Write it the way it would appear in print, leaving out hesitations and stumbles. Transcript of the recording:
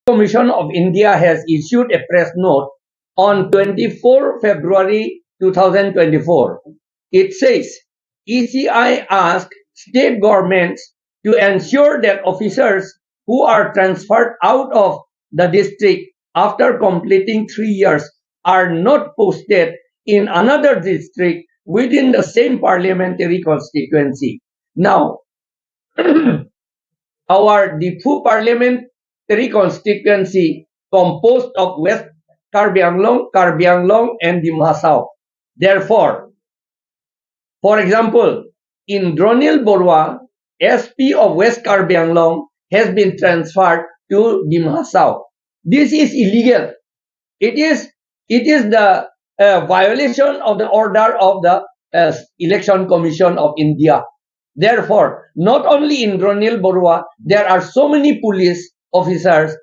Commission of India has issued a press note on 24 February 2024. It says, ECI asked state governments to ensure that officers who are transferred out of the district after completing 3 years are not posted in another district within the same parliamentary constituency. Now, our Difu parliamentary constituency composed of West Karbi Anglong, and Dimhasao. Therefore, for example, Indronil Borwa, SP of West Karbi Anglong, has been transferred to Dimhasao. This is illegal. It is the violation of the order of the Election Commission of India. Therefore, not only in Indronil Borwa, there are so many police officers